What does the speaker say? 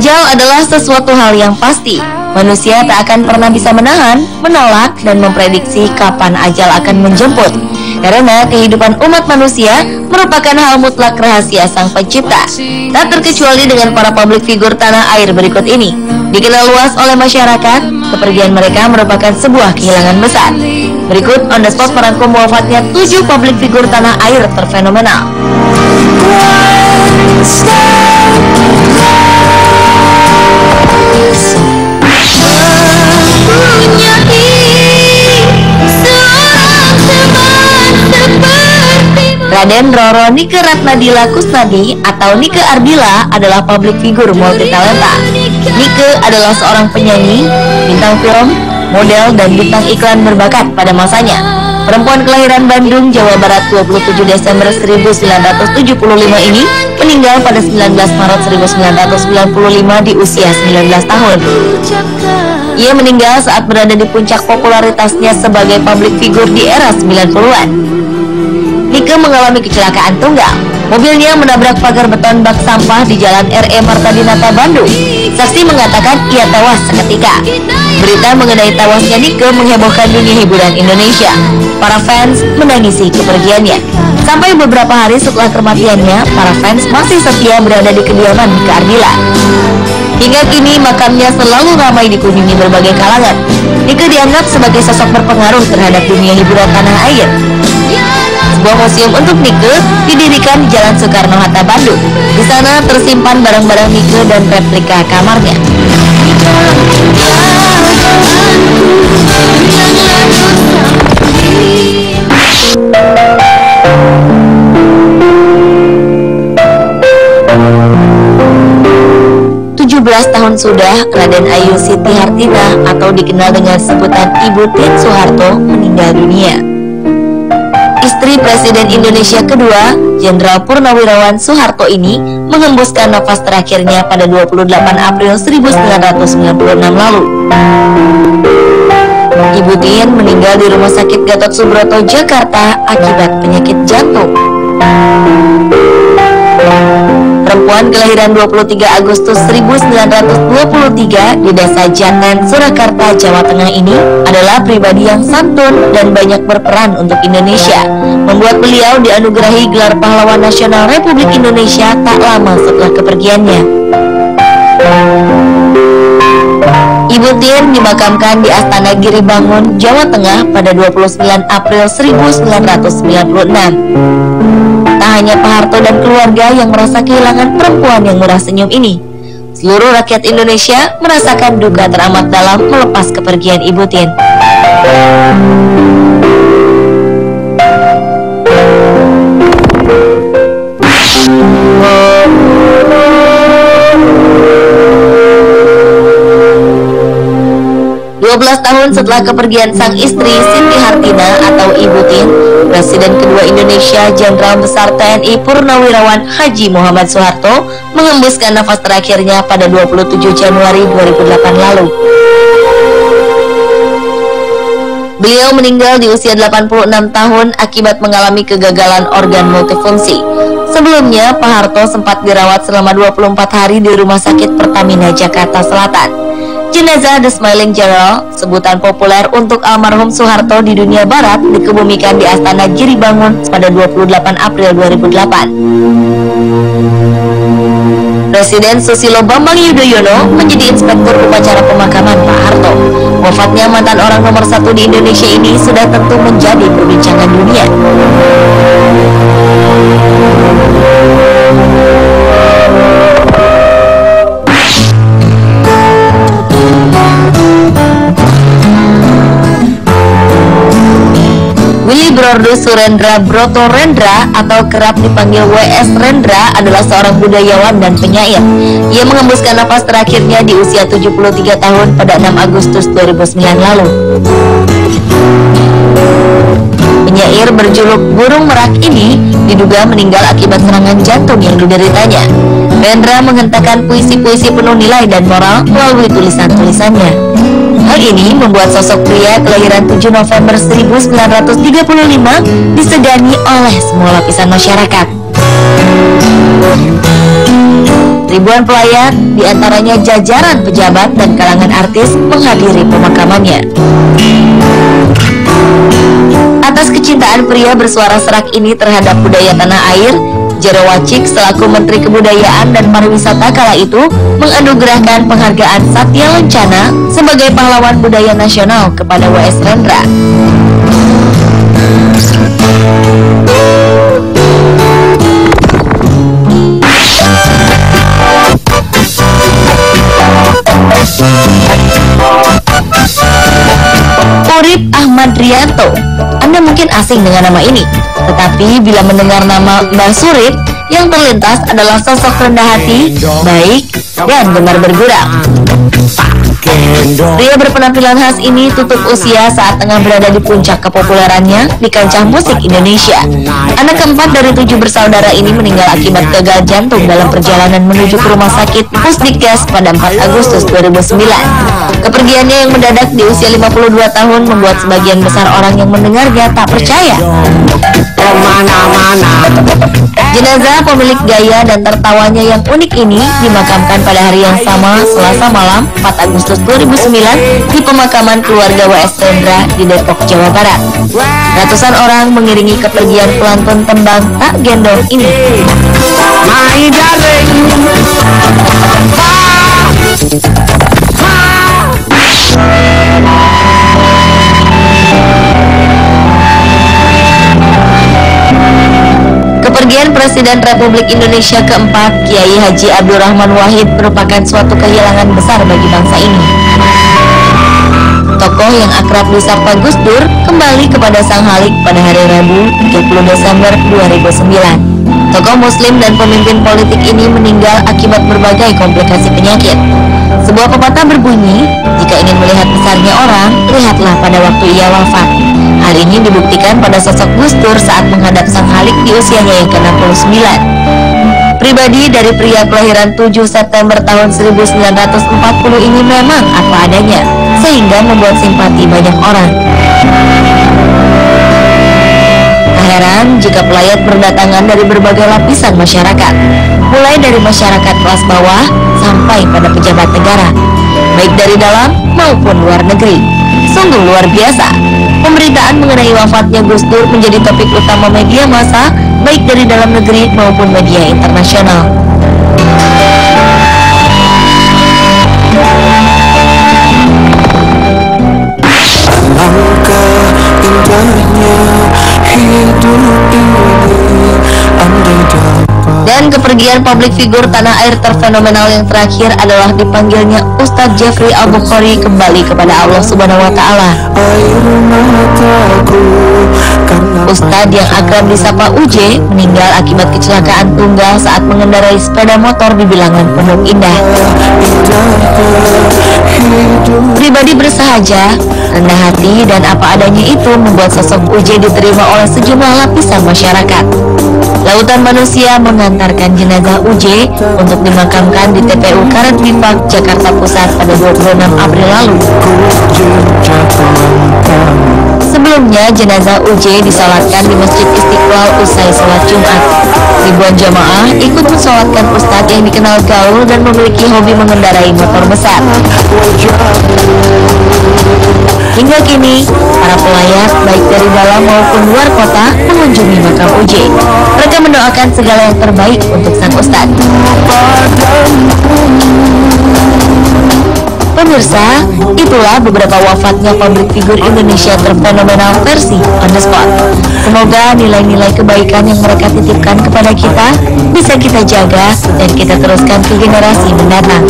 Ajal adalah sesuatu hal yang pasti. Manusia tak akan pernah bisa menahan, menolak, dan memprediksi kapan ajal akan menjemput. Karena kehidupan umat manusia merupakan hal mutlak rahasia Sang Pencipta. Tak terkecuali dengan para publik figur tanah air berikut ini. Dikenal luas oleh masyarakat, kepergian mereka merupakan sebuah kehilangan besar. Berikut on the spot merangkum wafatnya 7 publik figur tanah air terfenomenal. Raden Roro Nike Ratnadila Kusnadi atau Nike Ardila adalah publik figur multitalenta. Nike adalah seorang penyanyi, bintang film, model, dan bintang iklan berbakat pada masanya. Perempuan kelahiran Bandung, Jawa Barat 27 Desember 1975 ini meninggal pada 19 Maret 1995 di usia 19 tahun. Ia meninggal saat berada di puncak popularitasnya sebagai publik figur di era 90-an. Nike mengalami kecelakaan tunggal. Mobilnya menabrak pagar beton bak sampah di Jalan R.E. Marta Dinata, Bandung. Saksi mengatakan ia tewas seketika. Berita mengenai tewasnya Nike menghebohkan dunia hiburan Indonesia. Para fans menangisi kepergiannya. Sampai beberapa hari setelah kematiannya, para fans masih setia berada di kediaman Nike Ardila. Hingga kini makamnya selalu ramai dikunjungi berbagai kalangan. Nike dianggap sebagai sosok berpengaruh terhadap dunia hiburan tanah air. Sebuah museum untuk Nike didirikan di Jalan Soekarno-Hatta, Bandung. Di sana tersimpan barang-barang Nike dan replika kamarnya. Tahun sudah Raden Ayu Siti Hartina atau dikenal dengan sebutan Ibu Tien Soeharto meninggal dunia. Istri Presiden Indonesia kedua, Jenderal Purnawirawan Soeharto ini menghembuskan nafas terakhirnya pada 28 April 1996 lalu. Ibu Tien meninggal di Rumah Sakit Gatot Subroto, Jakarta akibat penyakit jantung. Perempuan kelahiran 23 Agustus 1923 di Desa Jaten, Surakarta, Jawa Tengah ini adalah pribadi yang santun dan banyak berperan untuk Indonesia, membuat beliau dianugerahi gelar Pahlawan Nasional Republik Indonesia tak lama setelah kepergiannya. Ibu Tien dimakamkan di Astana Giribangun, Jawa Tengah pada 29 April 1996. Tak hanya Pak Harto dan keluarga yang merasa kehilangan perempuan yang murah senyum ini. Seluruh rakyat Indonesia merasakan duka teramat dalam melepas kepergian Ibu Tien. Tahun setelah kepergian sang istri Siti Hartina atau Ibu Tien, Presiden kedua Indonesia Jenderal Besar TNI Purnawirawan Haji Muhammad Soeharto menghembuskan nafas terakhirnya pada 27 Januari 2008 lalu. Beliau meninggal di usia 86 tahun akibat mengalami kegagalan organ multifungsi. Sebelumnya, Pak Harto sempat dirawat selama 24 hari di Rumah Sakit Pertamina Jakarta Selatan. Jenazah The Smiling General, sebutan populer untuk almarhum Soeharto di dunia barat, dikebumikan di Astana Giribangun pada 28 April 2008. Presiden Susilo Bambang Yudhoyono menjadi inspektur upacara pemakaman Pak Harto. Wafatnya mantan orang nomor 1 di Indonesia ini sudah tentu menjadi perbincangan dunia. Brordo Surendra Broto Rendra atau kerap dipanggil W.S. Rendra adalah seorang budayawan dan penyair. Ia menghembuskan nafas terakhirnya di usia 73 tahun pada 6 Agustus 2009 lalu. Penyair berjuluk Burung Merak ini diduga meninggal akibat serangan jantung yang dideritanya. Rendra menghentakkan puisi-puisi penuh nilai dan moral melalui tulisan-tulisannya. Hal ini membuat sosok pria kelahiran 7 November 1935 disegani oleh semua lapisan masyarakat. Ribuan pelayat, diantaranya jajaran pejabat dan kalangan artis, menghadiri pemakamannya. Atas kecintaan pria bersuara serak ini terhadap budaya tanah air, Jero Wacik selaku Menteri Kebudayaan dan Pariwisata kala itu menganugerahkan penghargaan Satya Lencana sebagai pahlawan budaya nasional kepada W.S. Rendra. Urip Ahmad Rianto. Anda mungkin asing dengan nama ini, tetapi bila mendengar nama Mbah Surip, yang terlintas adalah sosok rendah hati, baik, dan gemar bergurau. Pria berpenampilan khas ini tutup usia saat tengah berada di puncak kepopulerannya di kancah musik Indonesia. Anak keempat dari 7 bersaudara ini meninggal akibat gagal jantung dalam perjalanan menuju ke rumah sakit Pusdikes pada 4 Agustus 2009. Kepergiannya yang mendadak di usia 52 tahun membuat sebagian besar orang yang mendengarnya tak percaya. Jenazah pemilik gaya dan tertawanya yang unik ini dimakamkan pada hari yang sama, Selasa malam 4 Agustus 2009 di pemakaman keluarga W.S. Rendra di Depok, Jawa Barat. Ratusan orang mengiringi kepergian pelantun tembang Tak Gendong ini. My darling. Kepergian Presiden Republik Indonesia keempat, Kiai Haji Abdurrahman Wahid, merupakan suatu kehilangan besar bagi bangsa ini. Tokoh yang akrab disapa Gus Dur kembali kepada Sang Halik pada hari Rabu 30 Desember 2009. Tokoh Muslim dan pemimpin politik ini meninggal akibat berbagai komplikasi penyakit. Sebuah pepatah berbunyi, jika ingin melihat besarnya orang, lihatlah pada waktu ia wafat. Hal ini dibuktikan pada sosok Gus Dur saat menghadap Sang Halik di usianya yang ke-69. Pribadi dari pria kelahiran 7 September tahun 1940 ini memang apa adanya, sehingga membuat simpati banyak orang. Tak heran jika pelayat berdatangan dari berbagai lapisan masyarakat, mulai dari masyarakat kelas bawah sampai pada pejabat negara, baik dari dalam maupun luar negeri. Sungguh luar biasa. Pemberitaan mengenai wafatnya Gus Dur menjadi topik utama media massa, baik dari dalam negeri maupun media internasional. Dan kepergian publik figur tanah air terfenomenal yang terakhir adalah dipanggilnya Ustadz Jeffrey Al-Bukhari kembali kepada Allah Subhanahu wa Ta'ala. Ustadz yang akrab disapa UJ meninggal akibat kecelakaan tunggal saat mengendarai sepeda motor di bilangan Pondok Indah. Pribadi bersahaja, rendah hati, dan apa adanya itu membuat sosok UJ diterima oleh sejumlah lapisan masyarakat. Lautan manusia mengantarkan jenazah UJ untuk dimakamkan di TPU Karet Bifak, Jakarta Pusat pada 26 April lalu. Sebelumnya, jenazah UJ disalatkan di Masjid Istiqlal usai sholat Jumat. Ribuan jamaah ikut mensolatkan Ustadz yang dikenal gaul dan memiliki hobi mengendarai motor besar. Hingga kini, para pelayat baik dari dalam maupun luar kota mengunjungi makam UJ. Mereka mendoakan segala yang terbaik untuk sang Ustadz. Pemirsa, itulah beberapa wafatnya publik figur Indonesia terfenomenal versi On The Spot. Semoga nilai-nilai kebaikan yang mereka titipkan kepada kita bisa kita jaga dan kita teruskan ke generasi mendatang.